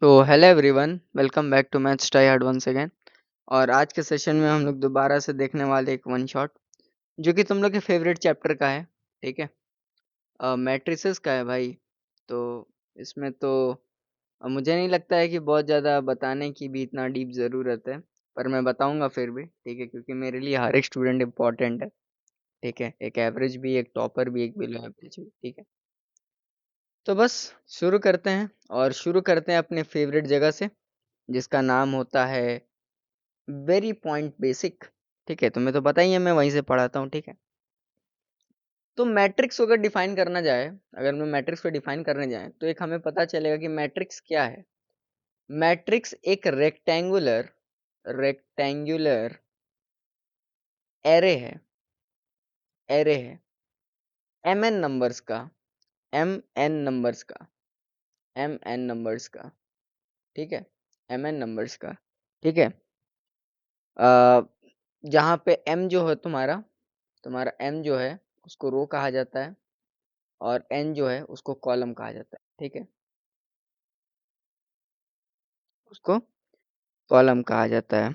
तो hello everyone, welcome back to maths try hard once again. और आज के सेशन में हम लोग दोबारा से देखने वाले एक वन शॉट जो कि तुम लोग के फेवरेट चैप्टर का है। ठीक है, मैट्रिसेस का है भाई। तो इसमें तो मुझे नहीं लगता है कि बहुत ज़्यादा बताने की भी इतना डीप ज़रूरत है, पर मैं बताऊंगा फिर भी। ठीक है, क्योंकि मेरे लिए हर एक स्टूडेंट इम्पोर्टेंट है। ठीक है, एक एवरेज भी, एक टॉपर भी, एक बिलो एवरेज भी। ठीक है, तो बस शुरू करते हैं। और शुरू करते हैं अपने फेवरेट जगह से, जिसका नाम होता है वेरी पॉइंट बेसिक। ठीक है, तुम्हें तो पता ही है, मैं वहीं से पढ़ाता हूँ। ठीक है, तो मैट्रिक्स अगर डिफाइन करना जाए, अगर मैं मैट्रिक्स को डिफाइन करने जाए तो एक हमें पता चलेगा कि मैट्रिक्स क्या है। मैट्रिक्स एक रेक्टेंगुलर एरे है। एरे है एम एन नंबर्स का, एम एन नंबर्स का, एम एन नंबर्स का। ठीक है, एम एन नंबर्स का। ठीक है, जहाँ पे एम जो है तुम्हारा तुम्हारा एम जो है उसको रो कहा जाता है, और एन जो है उसको कॉलम कहा जाता है। ठीक है, उसको कॉलम कहा जाता है।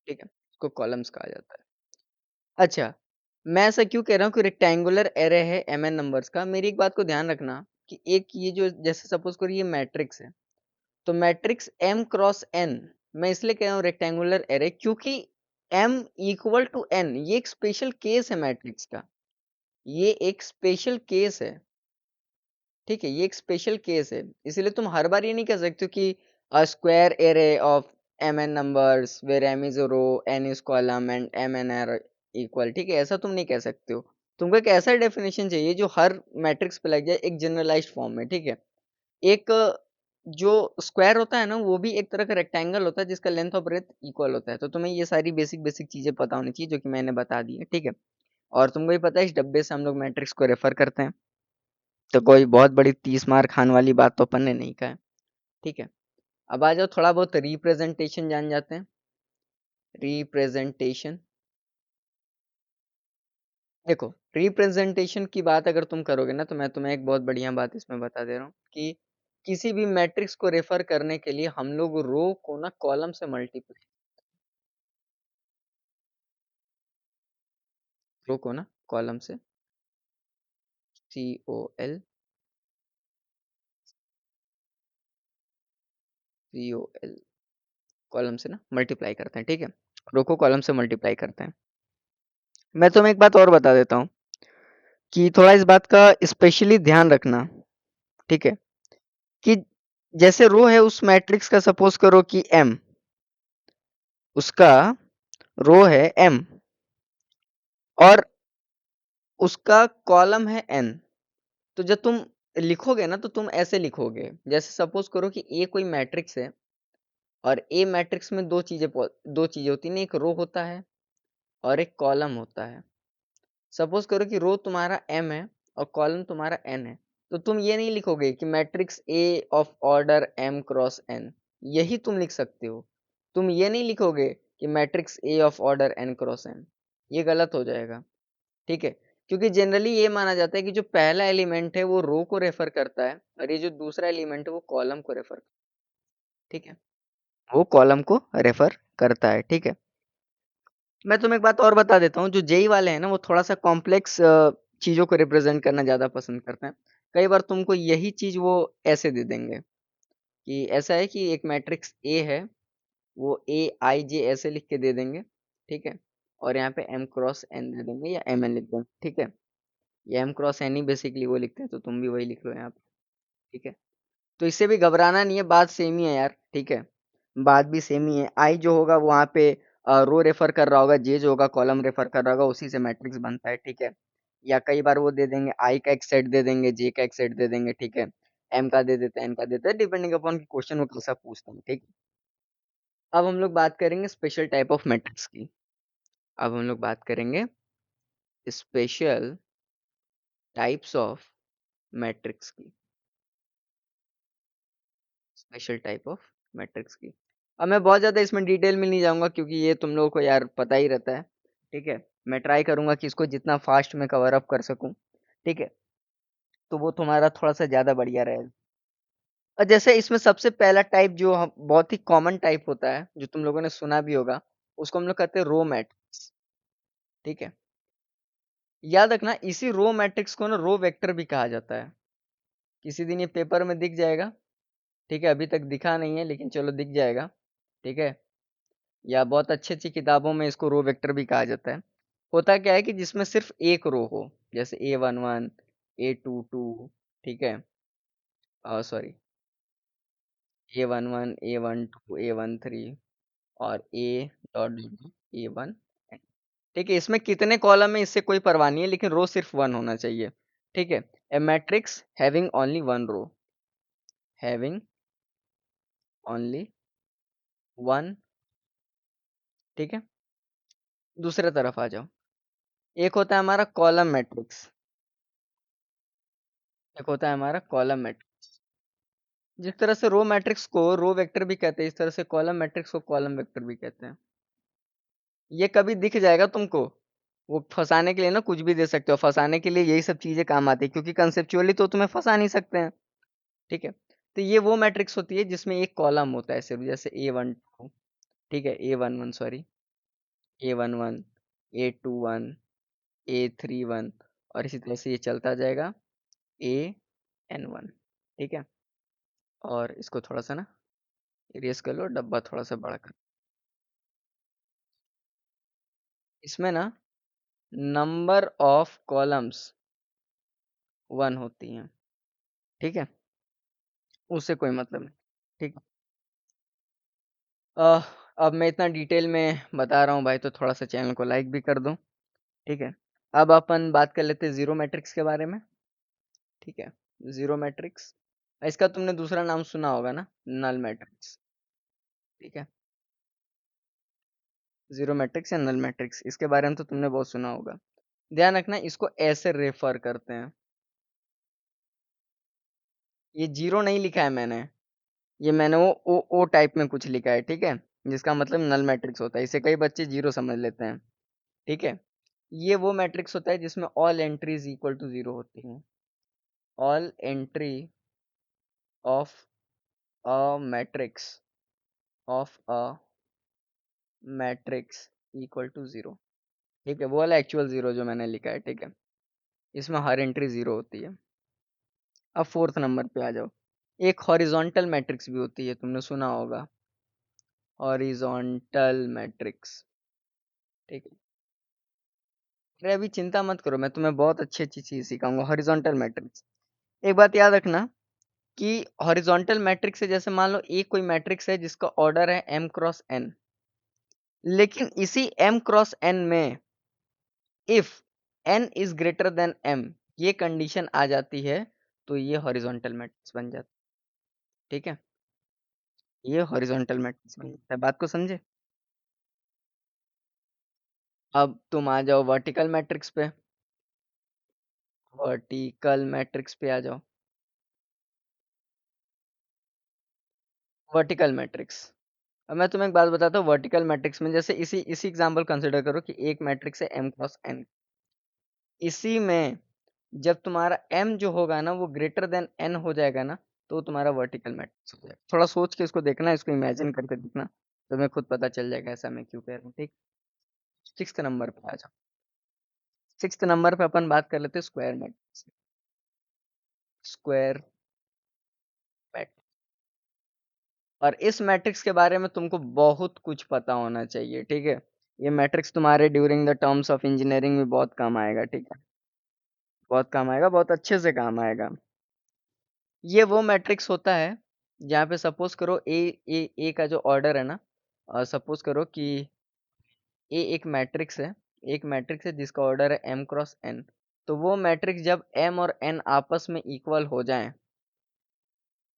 ठीक है, उसको कॉलम्स कहा जाता है। अच्छा, मैं ऐसा क्यों कह रहा हूँ कि रेक्टेंगुलर एरे है एम एन नंबर्स का। मेरी एक बात को ध्यान रखना कि एक ये जो, जैसे सपोज करो ये मैट्रिक्स है, तो मैट्रिक्स एम क्रॉस एन, मैं इसलिए कह रहा हूँ रेक्टेंगुलर एरे क्योंकि एम इक्वल टू एन, ये एक स्पेशल केस है मैट्रिक्स का। ये एक स्पेशल केस है। ठीक है, ये एक स्पेशल केस है, इसलिए तुम हर बार ये नहीं कह सकते हो कि a square array of M N numbers where M is row, N is column and M N are equal. ठीक है, ऐसा तुम नहीं कह सकते हो। तुमको एक ऐसा डेफिनेशन चाहिए जो हर मैट्रिक्स पे लग जाए, एक जनरलाइज्ड फॉर्म में। ठीक है, एक जो स्क्वायर होता है ना, वो भी एक तरह का रेक्टेंगल होता है जिसका लेंथ और ब्रेथ इक्वल होता है। तो तुम्हें ये सारी बेसिक बेसिक चीजें पता होनी चाहिए जो कि मैंने बता दी है। ठीक है, और तुमको भी पता है इस डब्बे से हम लोग मैट्रिक्स को रेफर करते हैं, तो कोई बहुत बड़ी 30 मार खाने वाली बात तो अपन ने नहीं कहा है। ठीक है, अब आ जाओ थोड़ा बहुत रिप्रेजेंटेशन जान जाते हैं। रिप्रेजेंटेशन, देखो रिप्रेजेंटेशन की बात अगर तुम करोगे ना, तो मैं तुम्हें एक बहुत बढ़िया बात इसमें बता दे रहा हूँ कि किसी भी मैट्रिक्स को रेफर करने के लिए हम लोग रो को ना कॉलम से मल्टीप्लाई, रो को ना कॉलम से, COL, COL, कॉलम से ना मल्टीप्लाई करते हैं। ठीक है, रो को कॉलम से मल्टीप्लाई करते हैं। मैं तुम्हें एक बात और बता देता हूँ कि थोड़ा इस बात का स्पेशली ध्यान रखना। ठीक है, कि जैसे रो है उस मैट्रिक्स का, सपोज करो कि एम, उसका रो है एम और उसका कॉलम है एन। तो जब तुम लिखोगे ना, तो तुम ऐसे लिखोगे, जैसे सपोज करो कि ए कोई मैट्रिक्स है, और ए मैट्रिक्स में दो चीजें होती हैं, एक रो होता है और एक कॉलम होता है। सपोज करो कि रो तुम्हारा एम है और कॉलम तुम्हारा एन है, तो तुम ये नहीं लिखोगे कि matrix A of order M cross N, यही तुम लिख सकते हो। तुम ये नहीं लिखोगे कि matrix A of order N cross N, ये गलत हो जाएगा। ठीक है, क्योंकि जनरली ये माना जाता है कि जो पहला एलिमेंट है वो रो को रेफर करता है, और ये जो दूसरा एलिमेंट है वो कॉलम को रेफर, ठीक है, वो कॉलम को रेफर करता है। ठीक है, मैं तुम्हें एक बात और बता देता हूँ, जो जेई वाले हैं ना, वो थोड़ा सा कॉम्प्लेक्स चीजों को रिप्रेजेंट करना ज्यादा पसंद करते हैं। कई बार तुमको यही चीज वो ऐसे दे देंगे कि ऐसा है कि एक मैट्रिक्स ए है, वो AIJ ऐसे लिख के दे देंगे। ठीक है, और यहाँ पे एम क्रॉस एन दे देंगे या एम एन लिख देंगे। ठीक है, या एम क्रॉस एन ही बेसिकली वो लिखते हैं, तो तुम भी वही लिख लो यहाँ पे। ठीक है, तो इससे भी घबराना नहीं है, बात सेम ही है यार। ठीक है, बात भी सेम ही है। आई जो होगा वो वहाँ पे रो रेफर कर रहा होगा, जे जो होगा कॉलम रेफर कर रहा होगा, उसी से मैट्रिक्स बनता है। ठीक है, या कई बार वो दे देंगे आई का एक सेट दे देंगे, जे का एक सेट दे देंगे। ठीक है, एम का दे देते हैं, एन का देते हैं, डिपेंडिंग अपॉन क्वेश्चन वो कैसा पूछता है। ठीक, अब हम लोग बात करेंगे स्पेशल टाइप ऑफ मैट्रिक्स की। अब हम लोग बात करेंगे स्पेशल टाइप्स ऑफ मैट्रिक्स की, स्पेशल टाइप ऑफ मैट्रिक्स की। अब मैं बहुत ज़्यादा इसमें डिटेल में नहीं जाऊंगा, क्योंकि ये तुम लोगों को यार पता ही रहता है। ठीक है, मैं ट्राई करूंगा कि इसको जितना फास्ट में कवर अप कर सकूं। ठीक है, तो वो तुम्हारा थोड़ा-सा ज़्यादा बढ़िया रहेगा। और जैसे इसमें सबसे पहला टाइप जो हम बहुत ही कॉमन टाइप होता है, जो तुम लोगों ने सुना भी होगा, उसको हम लोग कहते हैं रो मैट्रिक्स, ठीक है? याद रखना इसी रो मैट्रिक्स को ना रो वेक्टर भी कहा जाता है। किसी दिन ये पेपर में दिख जाएगा, ठीक है? अभी तक दिखा नहीं है लेकिन चलो दिख जाएगा, ठीक है? या बहुत अच्छी-अच्छी किताबों में इसको रो वेक्टर भी कहा जाता है। होता क्या है कि जिसमें सिर्फ एक रो हो, जैसे A11, A22, ठीक है? सॉरी, A11, A12, A13 और A डॉट डॉट A1 ठीक है, इसमें कितने कॉलम है इससे कोई परवाह नहीं है लेकिन रो सिर्फ वन होना चाहिए, ठीक है? ए matrix having only one row, having only one, ठीक है? दूसरे तरफ आ जाओ। एक होता है हमारा कॉलम मैट्रिक्स, एक होता है हमारा कॉलम मैट्रिक्स। जिस तरह से रो मैट्रिक्स को रो वेक्टर भी कहते हैं, इस तरह से कॉलम मैट्रिक्स को कॉलम वेक्टर भी कहते हैं। ये कभी दिख जाएगा तुमको, वो फंसाने के लिए ना कुछ भी दे सकते हो, फंसाने के लिए यही सब चीजें काम आती है क्योंकि कंसेप्चुअली तो तुम्हें फंसा नहीं सकते हैं, ठीक है? तो ये वो मैट्रिक्स होती है जिसमें एक कॉलम होता है सिर्फ, जैसे A12, ठीक है, A11 sorry, A11, A21, A31 और इसी तरह से ये चलता जाएगा AN1, ठीक है? और इसको थोड़ा सा ना इरेज कर लो, डब्बा थोड़ा सा बड़ा कर। इसमें ना नंबर ऑफ कॉलम्स वन होती हैं, ठीक है? उससे कोई मतलब नहीं, ठीक। अब मैं इतना डिटेल में बता रहा हूँ भाई तो थोड़ा सा चैनल को लाइक भी कर दो, ठीक है? अब अपन बात कर लेते हैं जीरो मैट्रिक्स के बारे में, ठीक है? जीरो मैट्रिक्स, इसका तुमने दूसरा नाम सुना होगा ना, नल मैट्रिक्स, ठीक है? जीरो मैट्रिक्स या नल मैट्रिक्स, इसके बारे में तो तुमने बहुत सुना होगा। ध्यान रखना इसको ऐसे रेफर करते हैं, ये जीरो नहीं लिखा है मैंने, ये मैंने वो ओ टाइप में कुछ लिखा है, ठीक है? जिसका मतलब नल मैट्रिक्स होता है, इसे कई बच्चे जीरो समझ लेते हैं, ठीक है? ये वो मैट्रिक्स होता है जिसमें all entries equal to zero होती हैं, all entry of a matrix of a matrix equal to zero, ठीक है? वो वाला एक्चुअल जीरो जो मैंने लिखा है, ठीक है? इसमें हर एंट्री जीरो होती है। अब फोर्थ नंबर पे आ जाओ, एक हॉरिजॉन्टल मैट्रिक्स भी होती है, तुमने सुना होगा, हॉरिजॉन्टल मैट्रिक्स, ठीक है? अरे अभी चिंता मत करो, मैं तुम्हें बहुत अच्छी अच्छी चीज सिखाऊंगा। हॉरिजॉन्टल मैट्रिक्स, एक बात याद रखना कि हॉरिजॉन्टल मैट्रिक्स है, जैसे मान लो एक कोई मैट्रिक्स है जिसका ऑर्डर है m क्रॉस n, लेकिन इसी m क्रॉस n में if n is greater than m, ये कंडीशन आ जाती है तो ये हॉरिजॉन्टल मैट्रिक्स बन जाता है, ठीक है? ये हॉरिजॉन्टल मैट्रिक्स बन जाता है, बात को समझे? अब तुम आ जाओ वर्टिकल मैट्रिक्स पे, वर्टिकल मैट्रिक्स पे आ जाओ, वर्टिकल मैट्रिक्स। अब मैं तुम्हें एक बात बताता हूँ, वर्टिकल मैट्रिक्स में जैसे इसी इसी एग्जांपल कंसिडर करो कि एक मैट्रिक्स है m क्रॉस n, इसी में जब तुम्हारा m जो होगा ना वो ग्रेटर देन n हो जाएगा ना, तो तुम्हारा वर्टिकल मैट्रिक्स हो जाएगा। थोड़ा सोच के इसको देखना, इसको इमेजिन करके देखना, तुम्हें खुद पता चल जाएगा ऐसा मैं क्यों कह रहा हूँ, ठीक? सिक्स्थ नंबर पे आ जाओ, सिक्स्थ नंबर पे अपन बात कर लेते हैं स्क्वायर मैट्रिक्स, स्क्वायर मैट्रिक्स। और इस मैट्रिक्स के बारे में तुमको बहुत कुछ पता होना चाहिए, ठीक है? ये मैट्रिक्स तुम्हारे during the terms of engineering में बहुत काम आएगा, ठीक है? बहुत काम आएगा, बहुत अच्छे से काम आएगा। ये वो मैट्रिक्स होता है जहाँ पे सपोज करो ए का जो ऑर्डर है ना, सपोज करो कि ए एक मैट्रिक्स है, एक मैट्रिक्स है जिसका ऑर्डर है m क्रॉस n, तो वो मैट्रिक्स जब m और n आपस में इक्वल हो जाएं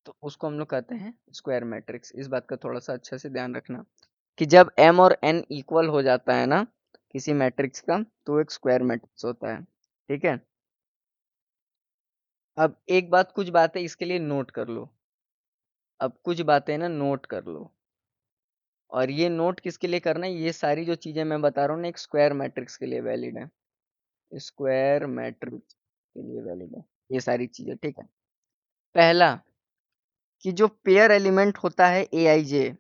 तो उसको हम लोग कहते हैं स्क्वायर मैट्रिक्स। इस बात का थोड़ा सा अच्छे से ध्यान रखना कि जब m और n इक्वल हो जाता है ना किसी मैट्रिक्स का, तो एक स्क्वायर मैट्रिक्स होता है, ठीक है? अब एक बात, कुछ बातें इसके लिए नोट कर लो, अब कुछ बातें ना नोट कर लो, और ये नोट किसके लिए करना है, ये सारी जो चीजें मैं बता रहा हूँ ना एक स्क्वायर मैट्रिक्स के लिए वैलिड है, स्क्वायर मैट्रिक्स के लिए वैलिड है। ये सारी चीजें, ठीक है। पहला, कि जो पेयर एलिमेंट होता है ए आई जे,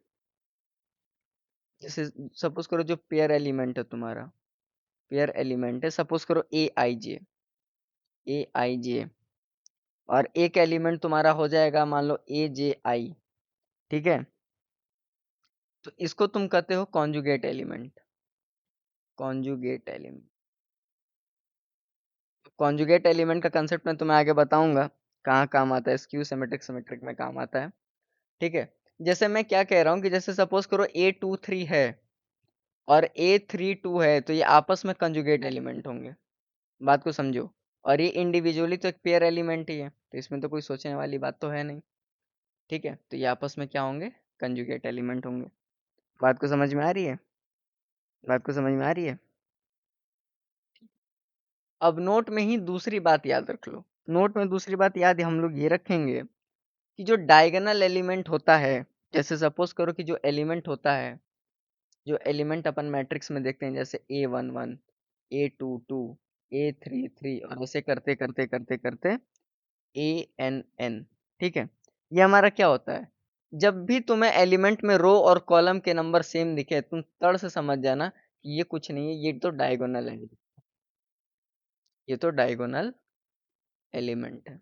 जैसे सपोज करो जो पेयर एलिमेंट है तुम्हारा, पेयर एलिमेंट है सपोज करो ए आई जे, और एक एलिमेंट तुम्हारा हो जाएगा मान लो ए जे आई, ठीक है। तो इसको तुम कहते हो conjugate element, conjugate element. Conjugate element का कंसेप्ट मैं तुम्हें आगे बताऊंगा कहाँ काम आता है, स्क्यू सिमेट्रिक सिमेट्रिक में काम आता है, ठीक है। जैसे मैं क्या कह रहा हूँ कि जैसे सपोज करो ए टू थ्री है और ए थ्री टू है, तो ये आपस में कंजुगेट एलिमेंट होंगे, बात को समझो। और ये इंडिविजुअली तो एक पेयर एलिमेंट ही है, तो इसमें तो कोई सोचने वाली बात तो है नहीं, ठीक है। तो ये आपस में क्या होंगे, कंजुगेट एलिमेंट होंगे। बात को समझ में आ रही है, बात को समझ में आ रही है। अब नोट में ही दूसरी बात याद रख लो, नोट में दूसरी बात याद हम लोग ये रखेंगे कि जो डायगोनल एलिमेंट होता है, जैसे सपोज करो कि जो एलिमेंट होता है, जो एलिमेंट अपन मैट्रिक्स में देखते हैं, जैसे A11, A22, A33, और ऐसे करते करते करते करते ANN, ठीक है। ये हमारा क्या होता है, जब भी तुम्हें एलिमेंट में रो और कॉलम के नंबर सेम दिखे, तुम तड़ से समझ जाना कि ये कुछ नहीं है, ये तो डायगोनल है, ये तो डायगोनल एलिमेंट है,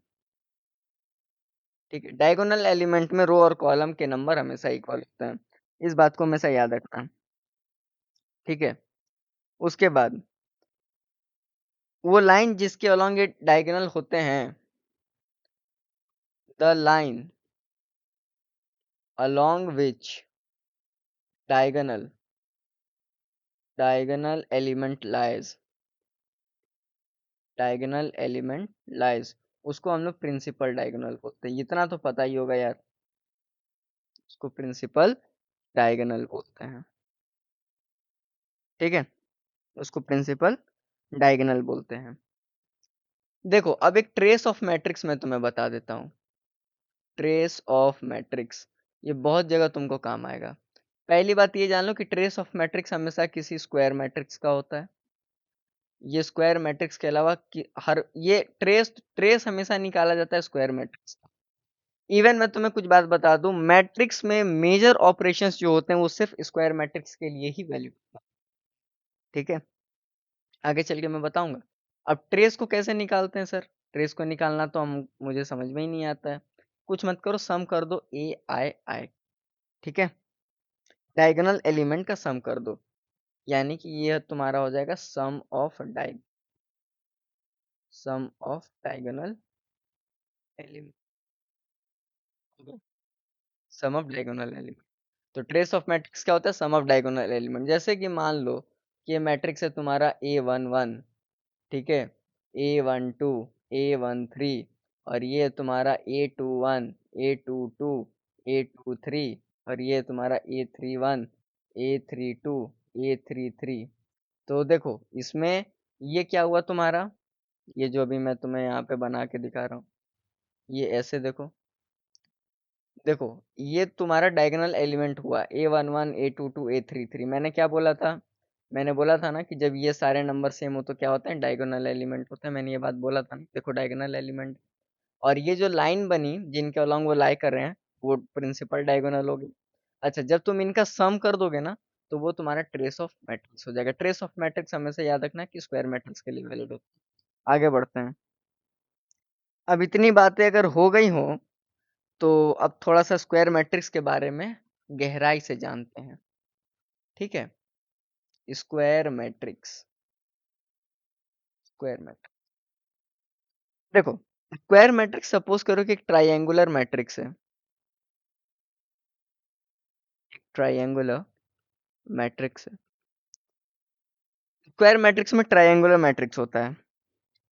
ठीक है। डायगोनल एलिमेंट में रो और कॉलम के नंबर हमेशा इक्वल होते हैं, इस बात को हमेशा याद रखना, ठीक है। उसके बाद वो लाइन जिसके अलोंग ये डायगोनल होते हैं, the line along which diagonal element lies, diagonal element lies, उसको हम लोग प्रिंसिपल डायगोनल बोलते हैं, इतना तो पता ही होगा यार, उसको प्रिंसिपल डायगोनल बोलते हैं, ठीक है। उसको प्रिंसिपल डायगोनल बोलते हैं। देखो अब एक ट्रेस ऑफ मैट्रिक्स मैं तुम्हें बता देता हूँ, ट्रेस ऑफ मैट्रिक्स, ये बहुत जगह तुमको काम आएगा। पहली बात ये जान लो कि ट्रेस ऑफ मैट्रिक्स हमेशा किसी स्क्वायर मैट्रिक्स का होता है, ये स्क्वायर मैट्रिक्स के अलावा कि हर ये ट्रेस ट्रेस हमेशा निकाला जाता है स्क्वायर मैट्रिक्स का। इवन मैं तुम्हें कुछ बात बता दूं, मैट्रिक्स में मेजर ऑपरेशंस जो होते हैं वो सिर्फ स्क्वायर मैट्रिक्स के लिए ही वैलिड, ठीक है। आगे चल के मैं बताऊंगा। अब ट्रेस को कैसे निकालते हैं सर, ट्रेस को निकालना तो हम मुझे समझ में ही नहीं आता है। कुछ मत करो, सम कर दो ai, ठीक है। डायगोनल एलिमेंट का सम कर दो, यानी कि ये तुम्हारा हो जाएगा sum of diagonal element, sum of diagonal element. तो ट्रेस ऑफ मैट्रिक्स क्या होता है, सम ऑफ डायगोनल एलिमेंट। जैसे कि मान लो कि ये मैट्रिक्स है तुम्हारा A11, ठीक है, A12, A13, और ये तुम्हारा A21, A22, A23, और ये तुम्हारा A31, A32, A33। तो देखो इसमें ये क्या हुआ तुम्हारा, ये जो अभी मैं तुम्हें यहाँ पे बना के दिखा रहा हूँ, ये ऐसे देखो, देखो ये तुम्हारा डायगोनल एलिमेंट हुआ A11, A22, A33। मैंने क्या बोला था, मैंने बोला था ना कि जब ये सारे नंबर सेम हो तो क्या होता है, डायगोनल एलिमेंट होता है, मैंने ये बात बोला था ना। देखो डायगोनल एलिमेंट, और ये जो लाइन बनी जिनके अलॉन्ग वो लाई कर रहे हैं, वो प्रिंसिपल डायगोनल होगी। अच्छा, जब तुम इनका सम कर दोगे ना, तो वो तुम्हारा ट्रेस ऑफ मैट्रिक्स हो जाएगा। ट्रेस ऑफ मैट्रिक्स हमेशा याद रखना कि स्क्वायर मैट्रिक्स के लिए वैलिड होता है। आगे बढ़ते हैं। अब इतनी बातें अगर हो गई हो, तो अब थोड़ा सा स्क्वायर मैट्रिक्स के बारे में गहराई से जानते हैं, ठीक है। स्क्वायर मैट्रिक्स, स्क्वायर मैट्रिक्स, देखो स्क्वायर मैट्रिक्स सपोज करो कि एक ट्राइंगुलर मैट्रिक्स है, ट्राइंगुलर मैट्रिक्स है। स्क्वायर मैट्रिक्स में ट्राइंगुलर मैट्रिक्स होता है।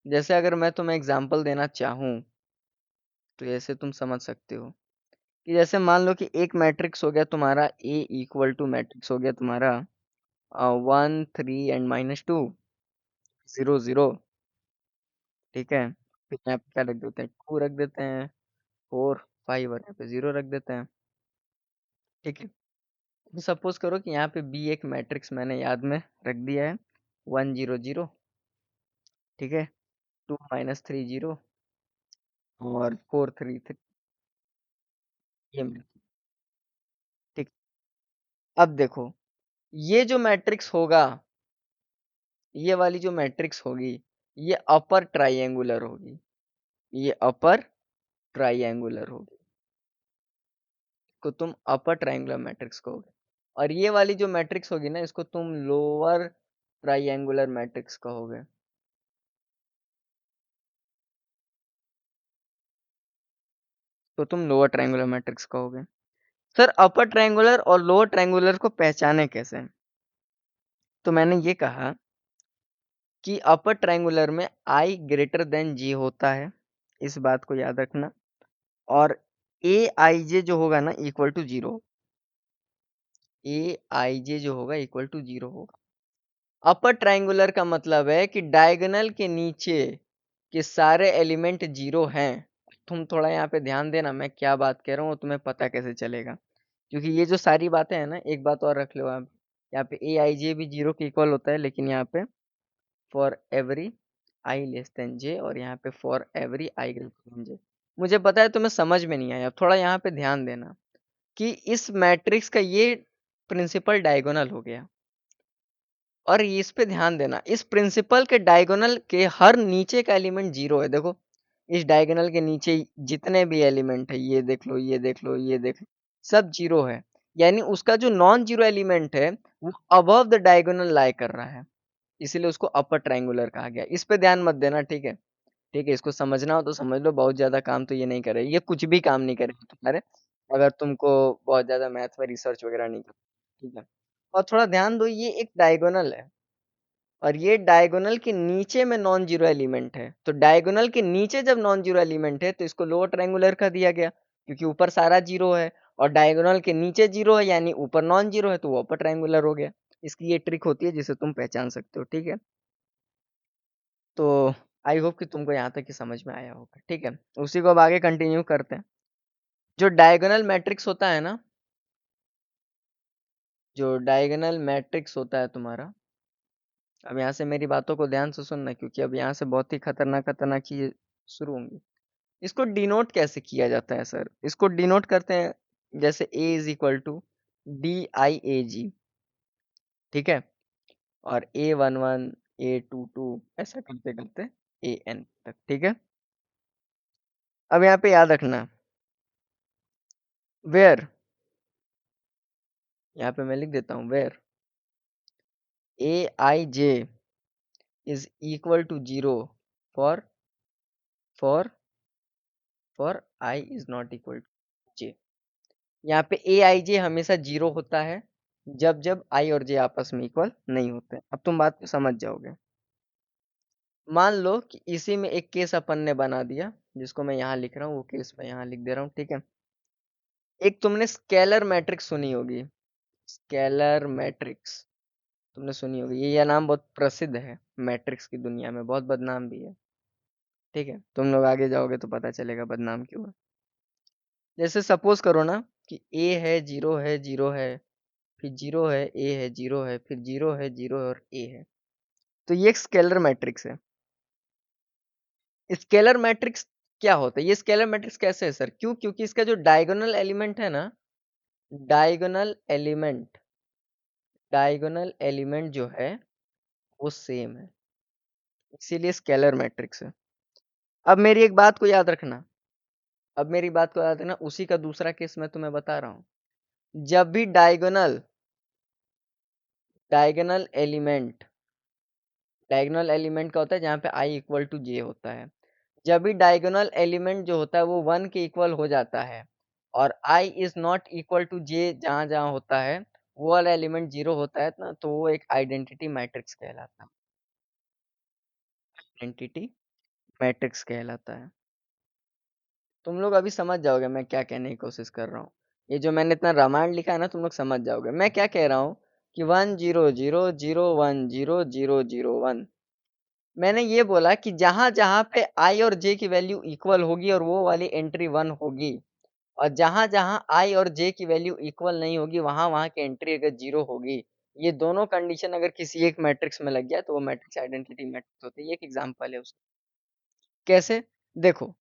जैसे अगर मैं तुम्हें एग्जांपल देना चाहूँ, तो ऐसे तुम समझ सकते हो कि जैसे मान लो कि एक मैट्रिक्स हो गया तुम्हारा A इक्वल टू मैट्रिक्स हो गया तुम्हारा 1 3 and -2 0 0, ठीक है। फिर यहाँ पे क्या रख देते हैं, 2 रख देते हैं, 4 5, और यहाँ पे 0 रख देते हैं, ठीक है। तो सपोज करो कि यहाँ पे बी एक मैट्रिक्स मैंने याद में रख दिया है, 1 0 0, ठीक है, 2 -3 0, और 4 3 3 ये ठीक। अब देखो, ये जो मैट्रिक्स होगा, ये वाली जो मैट्रिक्स होगी, ये अपर ट्राइंगुलर होगी, ये अपर ट्राइंगुलर होगी, को तुम अपर ट्राइंगुलर मैट्रिक्स कहोगे। और ये वाली जो मैट्रिक्स होगी ना, इसको तुम लोअर ट्राइंगुलर मैट्रिक्स कहोगे। तो तुम लोअर ट्राइंगुलर मैट्रिक्स कहोगे। सर अपर ट्राइंगुलर और लोअर ट्राइंगुलर को पहचाने कैसे? तो मैंने ये कहा कि अपर ट्राइंगुलर में आई ग्रेटर देन जी होता है, इस बात को याद रखना। और ए आई जे जो होगा ना equal to zero, A I जे जो होगा इक्वल टू जीरो होगा। अपर ट्राइंगुलर का मतलब है कि डायगोनल के नीचे के सारे एलिमेंट जीरो हैं। तुम थोड़ा यहाँ पे ध्यान देना, मैं क्या बात कह रहा हूँ तुम्हें पता कैसे चलेगा, क्योंकि ये जो सारी बातें हैं ना, एक बात और रख लो आप, यहाँ पे ए आई जे भी जीरो के इक्वल होता है, लेकिन यहाँ पे for every I less than J, और यहाँ पे for every I greater than J. मुझे पता है तुम्हें समझ में नहीं आया, थोड़ा यहाँ पे ध्यान देना कि इस मैट्रिक्स का ये प्रिंसिपल डायगोनल हो गया, और इस पे ध्यान देना, इस प्रिंसिपल के डायगोनल के हर नीचे का एलिमेंट जीरो है। देखो इस डायगोनल के नीचे जितने भी एलिमेंट है, ये देख लो, ये देख लो, ये देख लो, सब जीरो है। यानी उसका जो नॉन जीरो एलिमेंट है वो अबव द डायगोनल लाई कर रहा है, इसीलिए उसको अपर ट्राइंगुलर कहा गया। इस पे ध्यान मत देना, ठीक है? ठीक है, इसको समझना हो तो समझ लो, बहुत ज्यादा काम तो ये नहीं करेगी, ये कुछ भी काम नहीं करेगी तुम्हारे, अगर तुमको बहुत ज्यादा मैथ में रिसर्च वगैरह नहीं कर, ठीक है? और थोड़ा ध्यान दो, ये एक डायगोनल है, और ये डायगोनल के नीचे में नॉन जीरो एलिमेंट है। तो डायगोनल के नीचे जब नॉन जीरो एलिमेंट है तो इसको लोअर ट्रायंगुलर का दिया गया, क्योंकि ऊपर सारा जीरो है, और डायगोनल के नीचे जीरो है यानी ऊपर नॉन जीरो है, तो वो अपर ट्रायंगुलर हो गया। इसकी ये ट्रिक होती है जिसे तुम पहचान सकते हो, ठीक है? तो आई होप कि तुमको यहाँ तक की समझ में आया होगा, ठीक है? उसी को अब आगे कंटिन्यू करते हैं। जो डायगोनल मैट्रिक्स होता है ना, जो डायगोनल मैट्रिक्स होता है तुम्हारा, अब यहाँ से मेरी बातों को ध्यान से सुनना, क्योंकि अब यहाँ से बहुत ही खतरनाक खतरनाक चीजें शुरू होंगी। इसको डिनोट कैसे किया जाता है सर? इसको डिनोट करते हैं जैसे ए इज इक्वल टू DIAG, ठीक है? और A11 A22 ऐसा करते करते AN तक, ठीक है? अब यहाँ पे याद रखना, वेयर, यहाँ पे मैं लिख देता हूँ, where AIJ is equal to zero for for for I is not equal to J। यहाँ पे AIJ हमेशा जीरो होता है जब जब I और J आपस में इक्वल नहीं होते। अब तुम बात को समझ जाओगे। मान लो कि इसी में एक केस अपन ने बना दिया, जिसको मैं यहाँ लिख रहा हूँ, वो केस मैं यहाँ लिख दे रहा हूँ, ठीक है? एक तुमने स्केलर मैट्रिक्स सुनी होगी, स्केलर मैट्रिक्स तुमने सुनी होगी, ये नाम बहुत प्रसिद्ध है मैट्रिक्स की दुनिया में, बहुत बदनाम भी है, ठीक है? तुम लोग आगे जाओगे तो पता चलेगा बदनाम क्यों है। जैसे सपोज करो ना कि ए है, जीरो है, जीरो है, फिर जीरो है, ए है, जीरो है, फिर जीरो है, जीरो है, और ए है। तो ये एक स्केलर मैट्रिक्स है। स्केलर मैट्रिक्स क्या होता है? ये स्केलर मैट्रिक्स कैसे है सर? क्यों? क्योंकि इसका जो डायगोनल एलिमेंट है ना, डायगोनल एलिमेंट, डायगोनल एलिमेंट जो है वो सेम है, इसीलिए स्केलर मैट्रिक्स है। अब मेरी एक बात को याद रखना, अब मेरी बात को याद रखना, उसी का दूसरा केस मैं तुम्हें बता रहा हूँ। जब भी diagonal diagonal element, diagonal element का होता है जहाँ पे I इक्वल टू J होता है, जब भी डायगोनल एलिमेंट जो होता है वो 1 के इक्वल हो जाता है, और I is not equal to J जहाँ जहाँ होता है, वो वाला एलिमेंट जीरो होता है ना, तो वो एक आइडेंटिटी मैट्रिक्स कहलाता है, आइडेंटिटी मैट्रिक्स कहलाता है। तुम लोग अभी समझ जाओगे मैं क्या कहने की कोशिश कर रहा हूँ। ये जो मैंने इतना रामायण लिखा है ना, तुम लोग समझ जाओगे मैं क्या कह रहा हूँ, कि 1 0 0 0 1 0 0 0 1। मैंने ये बोला कि जहां जहां पे I और J की वैल्यू इक्वल होगी और वो वाली एंट्री 1 होगी, और जहां जहां I और J की वैल्यू इक्वल नहीं होगी वहां वहां की एंट्री अगर जीरो होगी, ये दोनों कंडीशन अगर किसी एक मैट्रिक्स में लग गया तो वो मैट्रिक्स आइडेंटिटी मैट्रिक्स होती है। ये एक एग्जांपल है उसका। कैसे? देखो,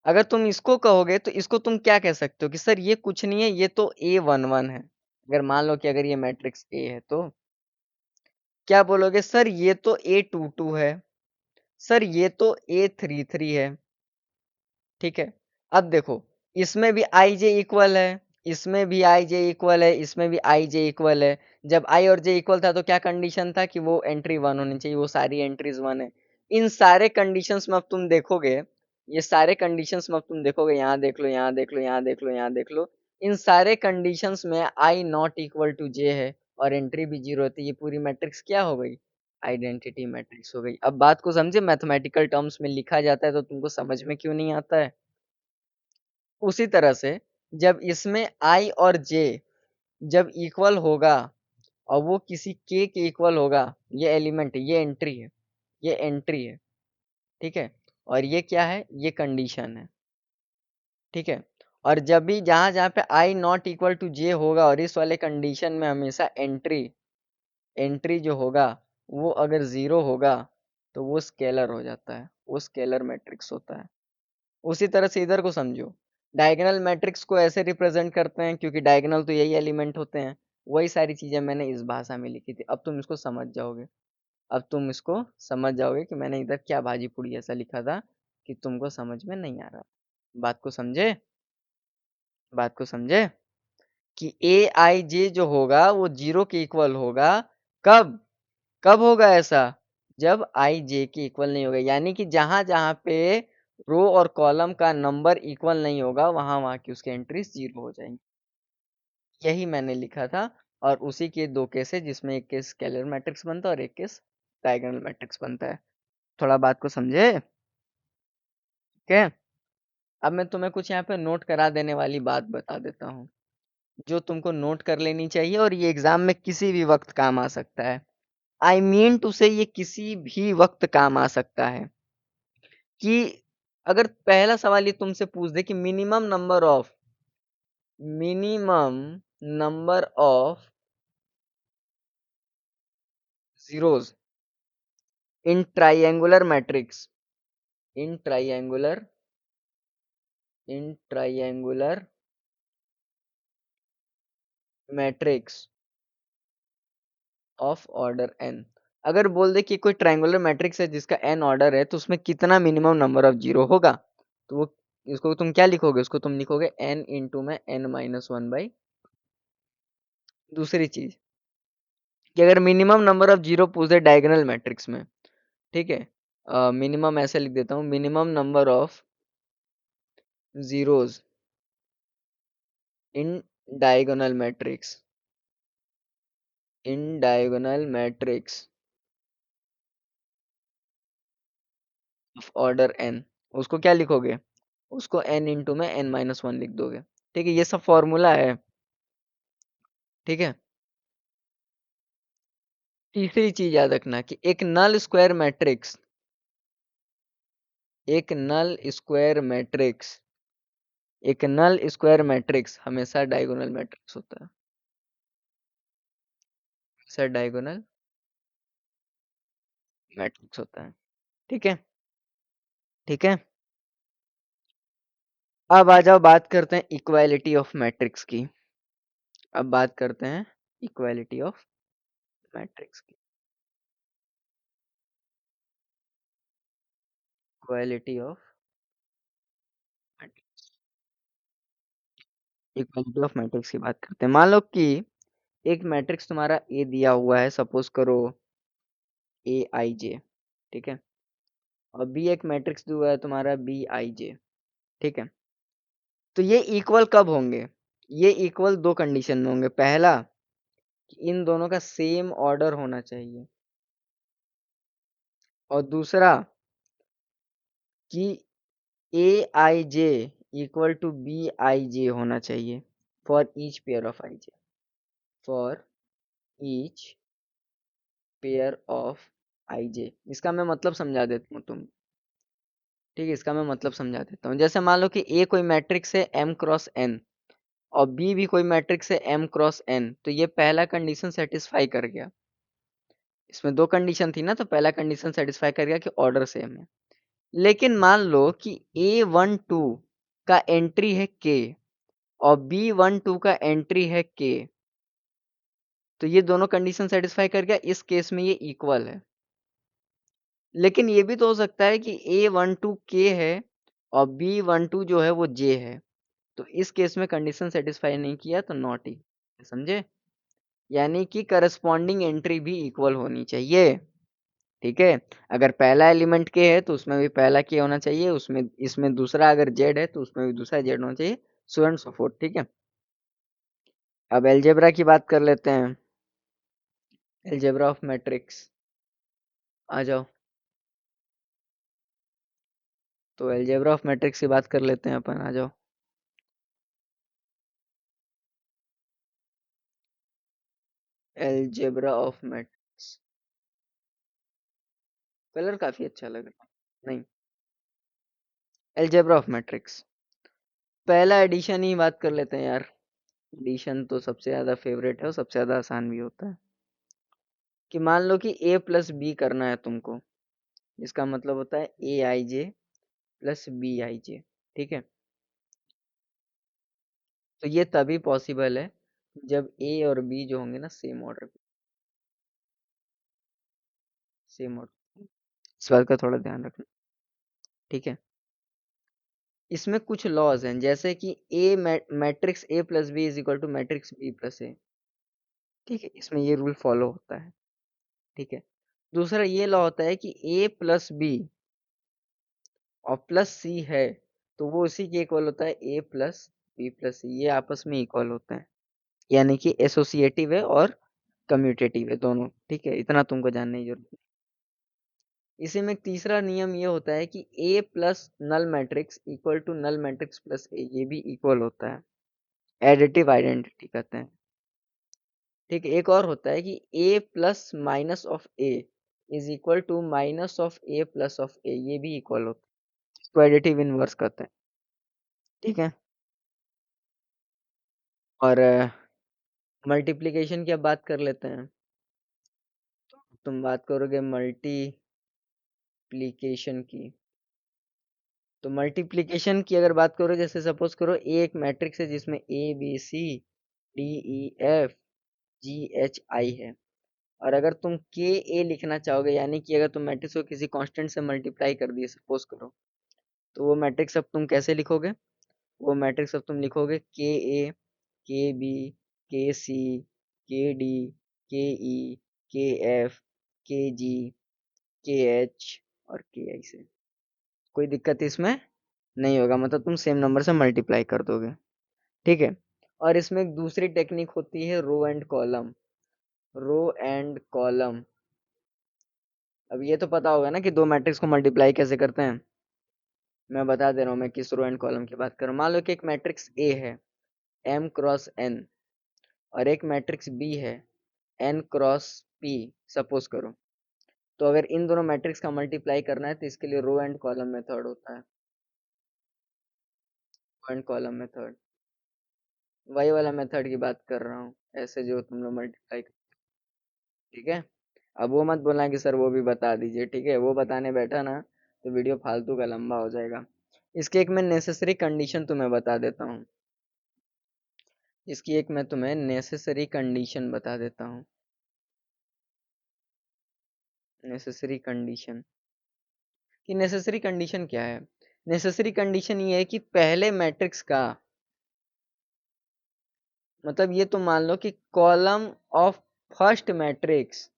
अगर तुम इसको कहोगे तो इसको तुम क्या कह सकते हो कि सर ये कुछ नहीं है, ये तो A11 है। अगर मान लो कि अगर ये मैट्रिक्स A है तो क्या बोलोगे, सर ये तो A22 है, सर ये तो A33 है। ठीक है, अब देखो इसमें भी आई जे इक्वल है, इसमें भी आई जे इक्वल है, इसमें भी आई जे इक्वल है। जब आई और जे इक्वल था तो क्या कंडीशन था कि वो एंट्री वन होनी चाहिए, वो सारी एंट्रीज वन है। इन सारे कंडीशंस में अब तुम देखोगे, ये सारे कंडीशंस में अब तुम देखोगे, यहाँ देख लो, यहाँ देख लो, यहाँ देख लो, यहाँ देख लो, इन सारे कंडीशंस में आई नॉट इक्वल टू जे है और एंट्री भी जीरो होती है, ये पूरी मैट्रिक्स क्या हो गई, आइडेंटिटी मैट्रिक्स हो गई। अब बात को समझे, मैथमेटिकल टर्म्स में लिखा जाता है तो तुमको समझ में क्यों नहीं आता है। उसी तरह से जब इसमें आई और जे जब इक्वल होगा और वो किसी के इक्वल होगा, ये एलिमेंट है, ये एंट्री है, ये एंट्री है, ठीक है, और ये क्या है, ये कंडीशन है, ठीक है। और जब भी जहां जहां पे आई नॉट इक्वल टू जे होगा और इस वाले कंडीशन में हमेशा एंट्री एंट्री जो होगा वो अगर जीरो होगा तो वो स्केलर हो जाता है, वो स्केलर मैट्रिक्स होता है। उसी तरह से इधर को समझो, डायगोनल मैट्रिक्स को ऐसे रिप्रेजेंट करते हैं क्योंकि डायगोनल तो यही एलिमेंट होते हैं। वही सारी चीजें मैंने इस भाषा में लिखी थी, अब तुम इसको समझ जाओगे। अब तुम इसको समझ जाओगे कि मैंने इधर क्या भाजी पूड़ी ऐसा लिखा था कि तुमको समझ में नहीं आ रहा। बात को समझे, बात को समझे कि ए आई जे जो होगा वो जीरो के इक्वल होगा। कब, कब होगा ऐसा, जब आई जे के इक्वल नहीं होगा, यानी कि जहां जहां पे रो और कॉलम का नंबर इक्वल नहीं होगा वहां वहां की उसकी एंट्रीज जीरो हो जाएंगी। यही मैंने लिखा था। और उसी के दो केस है जिसमें एक केस स्केलर मैट्रिक्स बनता है और एक केस डायगोनल मैट्रिक्स बनता है। थोड़ा बात को समझे, ठीक है। अब मैं तुम्हें कुछ यहाँ पे नोट करा देने वाली बात बता देता हूँ जो तुमको नोट कर लेनी चाहिए और ये एग्जाम में किसी भी वक्त काम आ सकता है। आई मीन टू से ये किसी भी वक्त काम आ सकता है कि अगर पहला सवाल ये तुमसे पूछ दे कि minimum number of zeros in triangular matrix, in triangular in triangular matrix of order n। अगर बोल दे कि कोई ट्राइंगुलर मैट्रिक्स है जिसका n ऑर्डर है तो उसमें कितना मिनिमम नंबर ऑफ जीरो होगा, तो वो इसको तुम क्या लिखोगे, उसको तुम लिखोगे n इंटू में n-1/। दूसरी चीज कि अगर मिनिमम नंबर ऑफ जीरो पूछ दे डायगोनल मैट्रिक्स में, ठीक है, मिनिमम ऐसे लिख देता हूँ, minimum number of zeros in diagonal matrix, in diagonal matrix of order n, उसको क्या लिखोगे, उसको n इंटू में n-1 लिख दोगे। ठीक है, ये सब फॉर्मूला है, ठीक है। तीसरी चीज याद रखना कि एक नल स्क्वायर मैट्रिक्स, एक नल स्क्वायर मैट्रिक्स हमेशा डायगोनल मैट्रिक्स होता है, हमेशा डायगोनल मैट्रिक्स होता है, ठीक है, ठीक है। अब आ जाओ बात करते हैं इक्वालिटी ऑफ मैट्रिक्स की। अब बात करते हैं इक्वालिटी ऑफ मैट्रिक्स की, equality of matrix, equality of matrix की बात करते हैं। मान लो कि एक मैट्रिक्स तुम्हारा ए दिया हुआ है, सपोज करो ए आई जे, ठीक है, और बी एक मैट्रिक्स दिया हुआ है तुम्हारा बी आई जे, ठीक है। तो ये इक्वल कब होंगे, ये इक्वल दो कंडीशन में होंगे। पहला कि इन दोनों का सेम ऑर्डर होना चाहिए, और दूसरा कि A I J equal to B I J होना चाहिए for each pair of I J, for each pair of I J. इसका मैं मतलब समझा देता हूँ तुम, ठीक है, इसका मैं मतलब समझा देता हूँ। जैसे मान लो कि ए कोई मैट्रिक्स है m क्रॉस n और बी भी कोई मैट्रिक्स है m क्रॉस n, तो ये पहला कंडीशन सेटिस्फाई कर गया। इसमें दो कंडीशन थी ना, तो पहला कंडीशन सेटिस्फाई कर गया कि ऑर्डर सेम है। लेकिन मान लो कि A12 का एंट्री है K और B12 का एंट्री है K, तो ये दोनों कंडीशन सेटिस्फाई कर गया, इस केस में ये इक्वल है। लेकिन ये भी तो हो सकता है कि A12 K है और B12 जो है वो J है, तो इस केस में कंडीशन सेटिस्फाई नहीं किया तो नॉट ई, समझे? यानी कि करस्पॉन्डिंग एंट्री भी इक्वल होनी चाहिए। ठीक है, अगर पहला एलिमेंट के है तो उसमें भी पहला के होना चाहिए, उसमें इसमें दूसरा अगर जेड है तो उसमें भी दूसरा जेड होना चाहिए, सो एंड सो फोर्थ। ठीक है, अब एलजेब्रा की बात कर लेते हैं। एलजेब्रा ऑफ मैट्रिक्स, आ जाओ। तो एलजेब्रा ऑफ मैट्रिक्स की बात कर लेते हैं अपन, आ जाओ। एलजेब्रा ऑफ मैट्रिक्स, कलर काफी अच्छा लग रहा है। नहीं, एलजेब्रा ऑफ मैट्रिक्स, पहला एडिशन ही बात कर लेते हैं यार। एडिशन तो सबसे ज्यादा फेवरेट है और सबसे ज्यादा आसान भी होता है। कि मान लो कि a प्लस बी करना है तुमको, इसका मतलब होता है ए I J plus B I जे। ठीक है, तो ये तभी पॉसिबल है जब ए और बी जो होंगे ना सेम ऑर्डर पे, सेम ऑर्डर, इस बात का थोड़ा ध्यान रखना। ठीक है, इसमें कुछ लॉज हैं, जैसे कि A matrix A plus B is equal to matrix B plus A. ठीक है, इसमें ये रूल फॉलो होता है। ठीक है, दूसरा ये लॉ होता है कि ए प्लस बी और प्लस सी है तो वो उसी के इक्वल होता है ए प्लस बी प्लस सी, ये आपस में इक्वल होते हैं, यानी कि एसोसिएटिव है और कम्यूटेटिव है दोनों। ठीक है, इतना तुमको जानने की जरूरत है। इसी में एक तीसरा नियम ये होता है कि A plus null matrix equal to null matrix plus A, ये भी इक्वल होता है, एडिटिव आइडेंटिटी कहते हैं। ठीक है, एक और होता है कि A plus minus of A is equal to minus of A plus of A, ये भी इक्वल होता है, इसको एडिटिव इनवर्स कहते हैं। ठीक है, और मल्टीप्लिकेशन की अब बात कर लेते हैं। तुम बात करोगे मल्टीप्लिकेशन की, तो मल्टीप्लिकेशन की अगर बात करो, जैसे सपोज करो ए एक मैट्रिक्स है जिसमें A B C D E F G H I है, और अगर तुम के ए लिखना चाहोगे, यानी कि अगर तुम मैट्रिक्स को किसी कांस्टेंट से मल्टीप्लाई कर दिए सपोज करो, तो वो मैट्रिक्स अब तुम कैसे लिखोगे? वो मैट्रिक्स अब तुम लिखोगे के ए, के बी, के सी, के डी, के ई, के एफ, के जी, के एच और के आई से। कोई दिक्कत इसमें नहीं होगा, मतलब तुम सेम नंबर से मल्टीप्लाई कर दोगे। ठीक है, और इसमें एक दूसरी टेक्निक होती है row and column. Row and column, अब ये तो पता होगा ना कि दो मैट्रिक्स को मल्टीप्लाई कैसे करते हैं। मैं बता दे रहा हूँ मैं किस रो एंड कॉलम की बात कर रहा हूँ। मान लो कि एक मैट्रिक्स ए है m क्रॉस n, और एक मैट्रिक्स बी है n क्रॉस p, सपोज करो। तो अगर इन दोनों मैट्रिक्स का मल्टीप्लाई करना है तो इसके लिए रो एंड कॉलम मेथड होता है। रो एंड कॉलम मेथड, वही वाला मेथड की बात कर रहा हूँ, ऐसे जो तुम लोग मल्टीप्लाई। ठीक है, अब वो मत बोलना कि सर वो भी बता दीजिए। ठीक है, वो बताने बैठा ना तो वीडियो फालतू का लंबा हो जाएगा। इसकी एक मैं नेसेसरी कंडीशन तुम्हें बता देता हूँ, इसकी एक मैं तुम्हें नेसेसरी कंडीशन बता देता हूँ। नेसेसरी कंडीशन, कि नेसेसरी कंडीशन क्या है? नेसेसरी कंडीशन ये है कि पहले मैट्रिक्स का, मतलब ये तुम मान लो कि column of first matrix,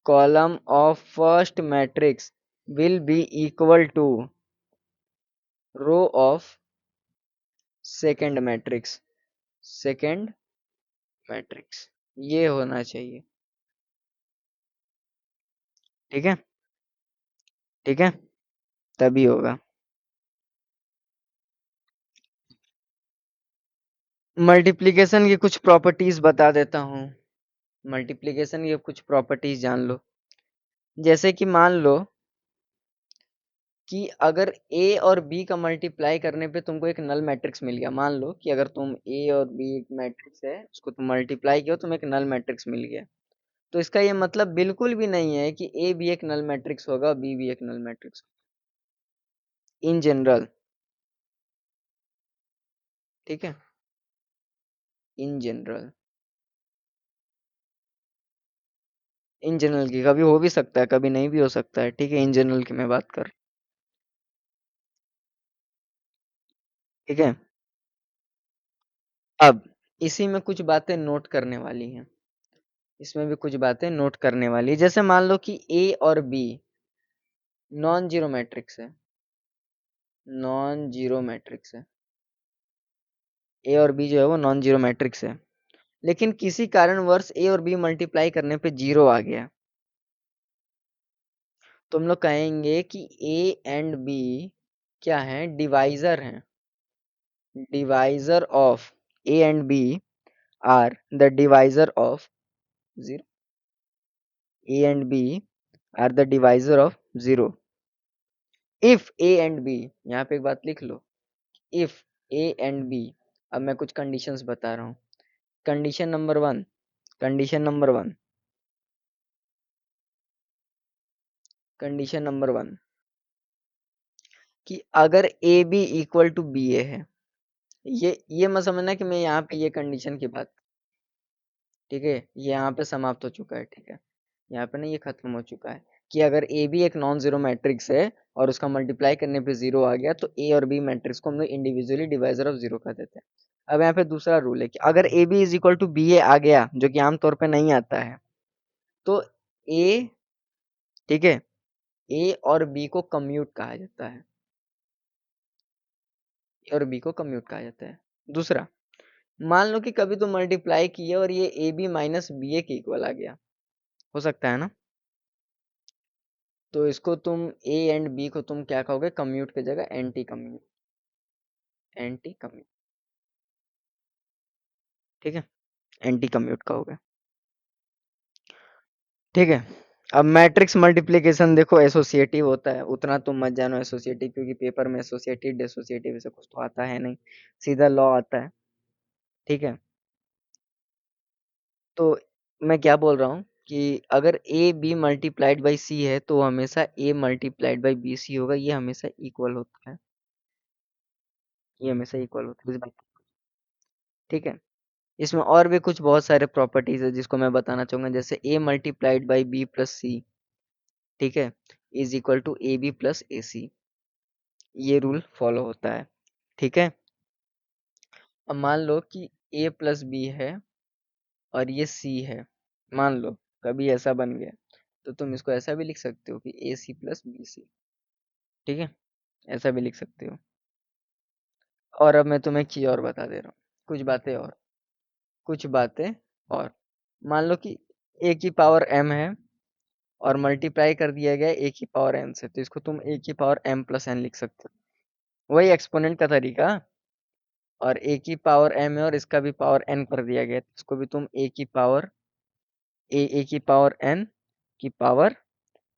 column of first matrix will be equal to row of second matrix, second matrix, ये होना चाहिए। ठीक है, ठीक है, तभी होगा। मल्टीप्लिकेशन की कुछ प्रॉपर्टीज बता देता हूँ, मल्टीप्लिकेशन की कुछ प्रॉपर्टीज जान लो। जैसे कि मान लो कि अगर ए और बी का मल्टीप्लाई करने पे तुमको एक नल मैट्रिक्स मिल गया, मान लो कि अगर तुम ए और बी एक मैट्रिक्स है उसको तुम मल्टीप्लाई किया, तुम्हें एक नल मैट्रिक्स मिल गया, तो इसका ये मतलब बिल्कुल भी नहीं है कि ए भी एक नल मैट्रिक्स होगा, बी भी एक नल मैट्रिक्स। इन जनरल, ठीक है, इन जनरल, इन जनरल की कभी हो भी सकता है, कभी नहीं भी हो सकता है, ठीक है, इन जनरल की मैं बात कर, ठीक है। अब इसी में कुछ बातें नोट करने वाली हैं, इसमें भी कुछ बातें नोट करने वाली है। जैसे मान लो कि ए और बी नॉन जीरो मैट्रिक्स है, नॉन जीरो मैट्रिक्स है, ए और बी जो है वो नॉन जीरो मैट्रिक्स है, लेकिन किसी कारणवश ए और बी मल्टीप्लाई करने पे जीरो आ गया, तो हम लोग कहेंगे कि ए एंड बी क्या है, डिवाइजर हैं, divisor of A and B are the divisor of zero, A and B are the divisor of zero if A and B, यहाँ पे एक बात लिख लो, इफ ए एंड बी, अब मैं कुछ कंडीशंस बता रहा हूँ। Condition number one, condition number one, condition number one, कि अगर A B equal to B A है, ये मत समझना कि मैं यहाँ पे ये कंडीशन की बात, ठीक है, ये यहाँ पे समाप्त हो चुका है, ठीक है, यहाँ पे ना ये खत्म हो चुका है कि अगर ए बी एक नॉन जीरो मैट्रिक्स है और उसका मल्टीप्लाई करने पे जीरो आ गया, तो ए और बी मैट्रिक्स को हम लोग इंडिविजुअली डिवाइजर ऑफ जीरो कर देते हैं। अब यहाँ पे दूसरा रूल है कि अगर A B is equal to B A आ गया, जो कि आमतौर पे नहीं आता है, तो ए, ठीक है, ए और बी को कम्यूट कहा जाता है, ए और बी को कम्यूट कहा जाता है। दूसरा, मान लो कि कभी तुम मल्टीप्लाई किए और ये ए बी माइनस बी ए के इक्वल आ गया, हो सकता है ना, तो इसको तुम ए एंड बी को तुम क्या कहोगे, कम्यूट की जगह एंटी कम्यूट, एंटी कम्यूट, ठीक है, एंटी कम्यूट कहोगे, ठीक है। अब मैट्रिक्स मल्टीप्लिकेशन देखो एसोसिएटिव होता है, उतना तुम मत जानो एसोसिएटिव, क्योंकि पेपर में एसोसिएटिव डिसोसिएटिव ऐसा कुछ तो आता है नहीं, सीधा लॉ आता है, ठीक है। तो मैं क्या बोल रहा हूँ कि अगर ए बी मल्टीप्लाइड बाई सी है, तो हमेशा ए मल्टीप्लाइड बाई बी सी होगा, ये हमेशा इक्वल होता है, ये हमेशा इक्वल होता है इस बात, ठीक है। इसमें और भी कुछ बहुत सारे प्रॉपर्टीज है जिसको मैं बताना चाहूंगा, जैसे A multiplied by B plus C, ठीक है, is equal to A B plus A C, ये रूल फॉलो होता है, ठीक है। अब मान लो कि ए प्लस बी है और ये सी है, मान लो कभी ऐसा बन गया, तो तुम इसको ऐसा भी लिख सकते हो कि ए सी प्लस बी सी, ठीक है, ऐसा भी लिख सकते हो। और अब मैं तुम्हें एक चीज और बता दे रहा हूँ, कुछ बातें और, कुछ बातें और, मान लो कि ए की पावर एम है और मल्टीप्लाई कर दिया गया ए की पावर एन से, तो इसको तुम ए की पावर एम प्लस एन लिख सकते हो, वही एक्सपोनेंट का तरीका। और ए की पावर एम है और इसका भी पावर एन कर दिया गया, तो इसको भी तुम ए की पावर एन की पावर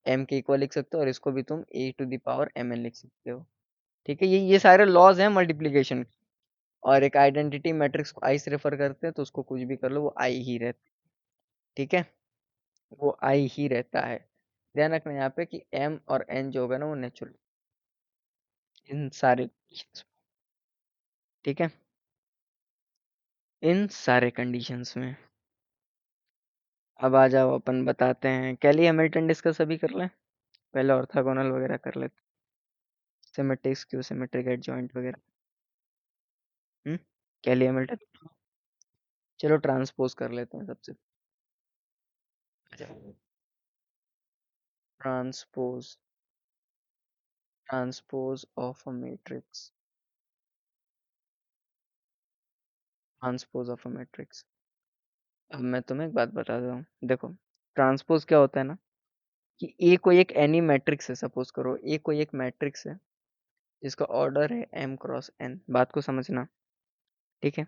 एम के इक्वल लिख सकते हो, और इसको भी तुम A to the power M N लिख सकते हो, ठीक है। ये सारे लॉज हैं मल्टीप्लीकेशन। और एक आइडेंटिटी मैट्रिक्स को आई से रेफर करते हैं, तो उसको कुछ भी कर लो वो आई ही रहता है, ठीक है, वो आई ही रहता है। ध्यान रखना यहाँ पे कि एम और एन जो होगा ना वो नेचुरल, इन सारे, ठीक है, इन सारे कंडीशंस में। अब आ जाओ अपन बताते हैं, कैली हैमिल्टन डिस्कस अभी कर लें, पहले ऑर्थोगोनल वगैरह कर लेते, सिमेट्रिक स्क्यू सिमेट्रिक एडजॉइंट वगैरह। कैली हैमिल्टन, चलो ट्रांसपोज कर लेते हैं सबसे, transpose, transpose of a matrix, transpose of a matrix. अब मैं तुम्हें एक बात बता दूं, देखो ट्रांसपोज क्या होता है ना, कि ए कोई एक एनी मैट्रिक्स है, सपोज करो ए कोई एक मैट्रिक्स है जिसका ऑर्डर है एम क्रॉस एन, बात को समझना, ठीक है।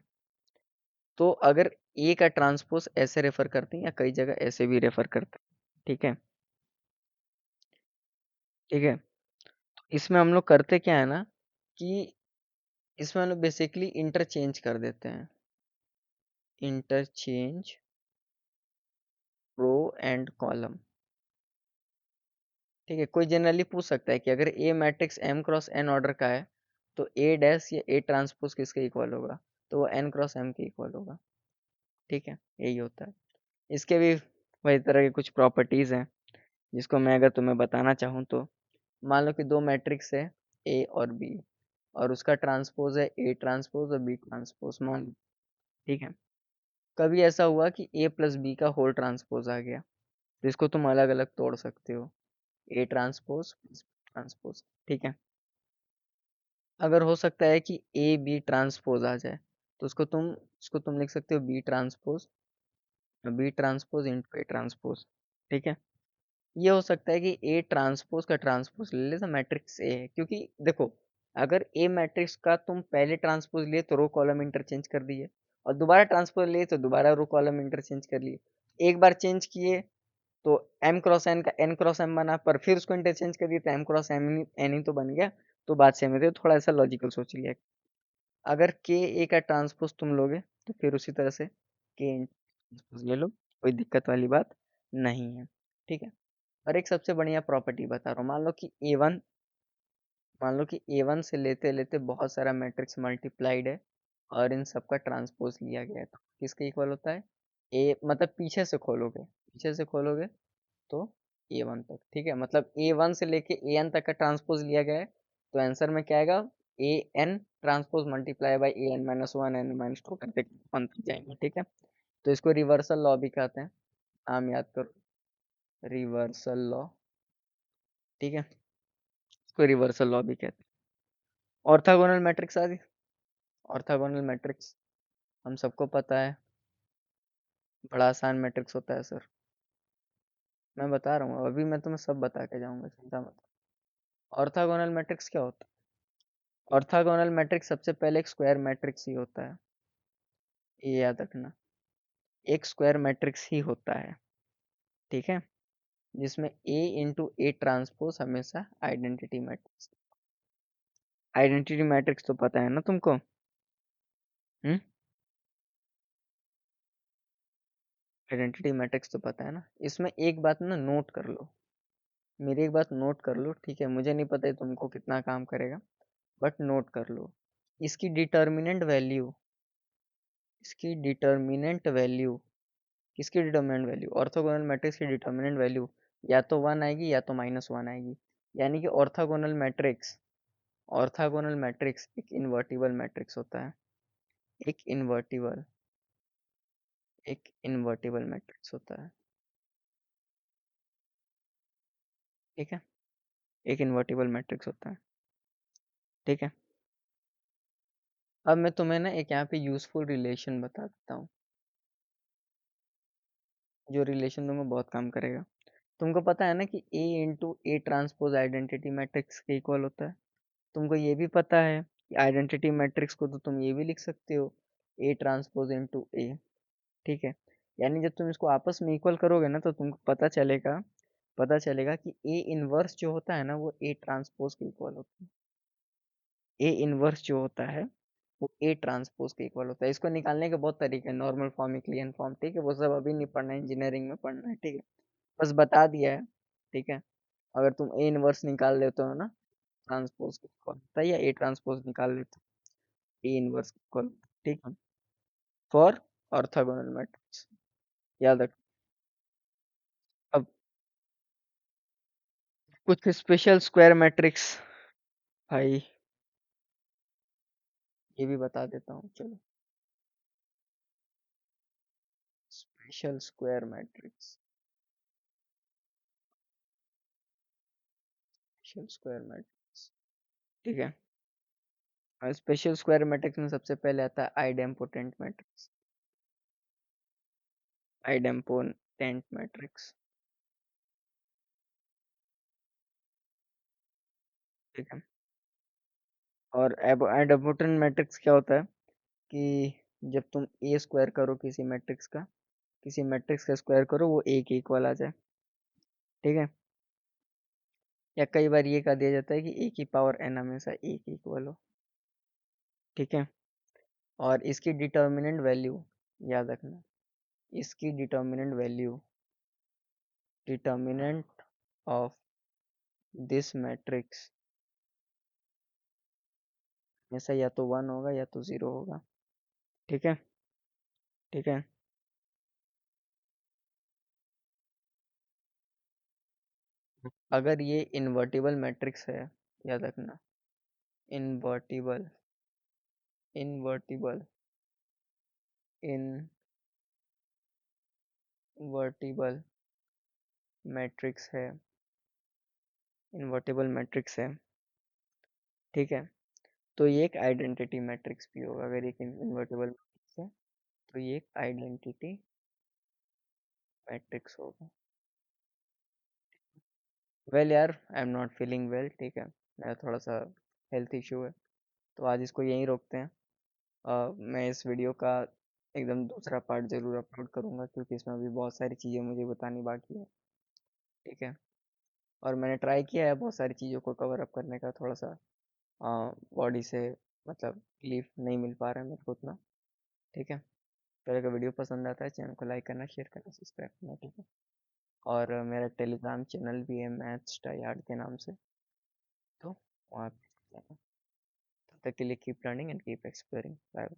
तो अगर ए का ट्रांसपोज ऐसे रेफर करते हैं या कई जगह ऐसे भी रेफर करते हैं, ठीक है, ठीक है। तो इसमें हम लोग करते क्या है ना, कि इसमें हम लोग बेसिकली इंटरचेंज कर देते हैं, इंटरचेंज रो एंड कॉलम, ठीक है, कोई जनरली पूछ सकता है कि अगर A matrix M cross N order का है तो ए डैश या ए ट्रांसपोज किसके इक्वल होगा, तो वो एन क्रॉस एम के इक्वल होगा। ठीक है, यही होता है। इसके भी वही तरह के कुछ प्रॉपर्टीज हैं जिसको मैं अगर तुम्हें बताना चाहूँ तो, मान लो कि दो मैट्रिक्स है ए और बी, और उसका ट्रांसपोज है ए ट्रांसपोज और बी ट्रांसपोज, मान लो। ठीक है, कभी ऐसा हुआ कि ए प्लस बी का होल ट्रांसपोज आ गया, तो इसको तुम अलग अलग तोड़ सकते हो, ए ट्रांसपोज प्लस ट्रांसपोज। ठीक है, अगर हो सकता है कि ए बी ट्रांसपोज आ जाए तो उसको तुम लिख सकते हो B transpose into A transpose. ठीक है, ये हो सकता है कि ए ट्रांसपोज का ट्रांसपोज ले ले तो मैट्रिक्स ए है, क्योंकि देखो अगर ए मैट्रिक्स का तुम पहले ट्रांसपोज लिए तो रो कॉलम इंटरचेंज कर दिए, और दोबारा ट्रांसपोज लिए तो दोबारा रो कॉलम इंटरचेंज कर लिए, एक बार चेंज किए तो एम क्रॉस एन का एन क्रॉस एम बना, पर फिर उसको इंटरचेंज कर दिया तो एम क्रॉस एम एन ही तो बन गया। तो बात सेम है, तो थोड़ा ऐसा लॉजिकल सोच लिया। अगर के ए का ट्रांसपोज तुम लोगे तो फिर उसी तरह से के ट्रांसपोज ले लो, कोई दिक्कत वाली बात नहीं है। ठीक है, और एक सबसे बढ़िया प्रॉपर्टी बता रहा हूँ, मान लो कि ए वन से लेते लेते बहुत सारा मैट्रिक्स मल्टीप्लाइड है और इन सबका ट्रांसपोज लिया गया है, तो किसके इक्वल होता है, ए मतलब पीछे से खोलोगे तो ए वन तक। ठीक है, मतलब ए वन से लेके ए एन तक का ट्रांसपोज लिया गया है, तो आंसर में क्या आएगा, A N transpose multiply by A N minus one N minus two करते वन तक जाएंगे। ठीक है, तो इसको रिवर्सल लॉ भी कहते हैं, नाम याद करो, रिवर्सल लॉ। ठीक है, इसको रिवर्सल लॉ भी कहते हैं। ऑर्थोगोनल मैट्रिक्स आ गई, ऑर्थोगोनल मैट्रिक्स हम सबको पता है, बड़ा आसान मैट्रिक्स होता है सर। मैं बता रहा हूँ, अभी मैं तुम्हें सब बता के जाऊंगा, चिंता मत। ऑर्थोगोनल मैट्रिक्स क्या होता है, ऑर्थोगोनल मैट्रिक्स सबसे पहले एक स्क्वायर मैट्रिक्स ही होता है, ये याद रखना, एक स्क्वायर मैट्रिक्स ही होता है। ठीक है, जिसमें ए इंटू ए ट्रांसपोज हमेशा आइडेंटिटी मैट्रिक्स तो पता है ना तुमको। हम्म, आइडेंटिटी मैट्रिक्स तो पता है ना। इसमें एक बात ना नोट कर लो, मेरी एक बात नोट कर लो, ठीक है, मुझे नहीं पता है तुमको कितना काम करेगा, बट नोट कर लो। इसकी डिटर्मिनेंट वैल्यू इसकी डिटर्मिनेंट वैल्यू किसकी डिटर्मिनेंट वैल्यू, ऑर्थोगोनल मैट्रिक्स की डिटर्मिनेंट वैल्यू या तो वन आएगी या तो माइनस वन आएगी। यानी कि ऑर्थोगोनल मैट्रिक्स एक इन्वर्टिबल मैट्रिक्स होता है, एक इन्वर्टिबल एक इन्वर्टिबल मैट्रिक्स होता है। ठीक है, एक इन्वर्टिबल मैट्रिक्स होता है। ठीक है, अब मैं तुम्हें ना एक यहाँ पे यूजफुल रिलेशन बता देता हूँ, जो रिलेशन तुम्हें बहुत काम करेगा। तुमको पता है ना कि A into A transpose identity matrix के इक्वल होता है। तुमको ये भी पता है कि आइडेंटिटी मैट्रिक्स को तो तुम ये भी लिख सकते हो, ए ट्रांसपोज इंटू ए। ठीक है, यानी जब तुम इसको आपस में इक्वल करोगे ना तो तुमको पता चलेगा कि ए इनवर्स जो होता है ना वो ए ट्रांसपोज के इक्वल होता है। ए इनवर्स जो होता है वो ए ट्रांसपोज के इक्वल होता है। इसको निकालने के बहुत तरीके हैं, नॉर्मल फॉर्म, इक्लियन फॉर्म, ठीक है, वो सब अभी नहीं पढ़ना है, इंजीनियरिंग में पढ़ना है। ठीक है, बस बता दिया है। ठीक है, अगर तुम ए इनवर्स निकाल लेते हो ना ट्रांसपोज के इक्वल होता है, या ए ट्रांसपोज निकाल लेते हो ए इनवर्स के इक्वल। ठीक है, फॉर ऑर्थोगोनल मैट्रिक्स, याद रख। अब कुछ स्पेशल स्क्वायर मैट्रिक्स भाई, ये भी बता देता हूँ, चलो। Special square matrix, special square matrix. ठीक है, और स्पेशल स्क्वायर मैट्रिक्स में सबसे पहले आता है आइडेम्पोटेंट मैट्रिक्स, आइडेम्पोटेंट मैट्रिक्स। ठीक है, और आइडेम्पोटेंट मैट्रिक्स क्या होता है कि जब तुम ए स्क्वायर करो किसी मैट्रिक्स का स्क्वायर करो वो ए के इक्वल आ जाए। ठीक है, या कई बार ये कह दिया जाता है कि ए की पावर एन हमेशा ए के इक्वल हो। ठीक है, और इसकी डिटर्मिनेंट वैल्यू याद रखना, इसकी डिटर्मिनेंट ऑफ दिस मैट्रिक्स हमेशा या तो 1 होगा या तो 0 होगा। ठीक है, ठीक है। अगर ये इन्वर्टिबल मैट्रिक्स है, याद रखना, इन्वर्टिबल, इन्वर्टिबल, इनवर्टिबल मैट्रिक्स है, इन्वर्टिबल मैट्रिक्स है, ठीक है, तो ये एक आइडेंटिटी मैट्रिक्स भी होगा। अगर एक इन्वर्टिबल मैट्रिक्स है तो ये एक आइडेंटिटी मैट्रिक्स होगा। वेल यार, I am not feeling well, ठीक है, मेरा थोड़ा सा हेल्थ इशू है, तो आज इसको यहीं रोकते हैं। मैं इस वीडियो का एकदम दूसरा पार्ट ज़रूर अपलोड करूँगा, क्योंकि इसमें अभी बहुत सारी चीज़ें मुझे बतानी बाकी है, ठीक है। और मैंने ट्राई किया है बहुत सारी चीज़ों को कवर अप करने का, थोड़ा सा बॉडी से मतलब रिलीफ नहीं मिल पा रहा है मेरे को उतना, ठीक है। तो अगर वीडियो पसंद आता है, चैनल को लाइक करना, शेयर करना, सब्सक्राइब करना, ठीक है। और मेरा टेलीग्राम चैनल भी है मैथ्स टाइयार्ड के नाम से, तो वहाँ पे जाना। तब तक के लिए keep learning and keep exploring. Bye.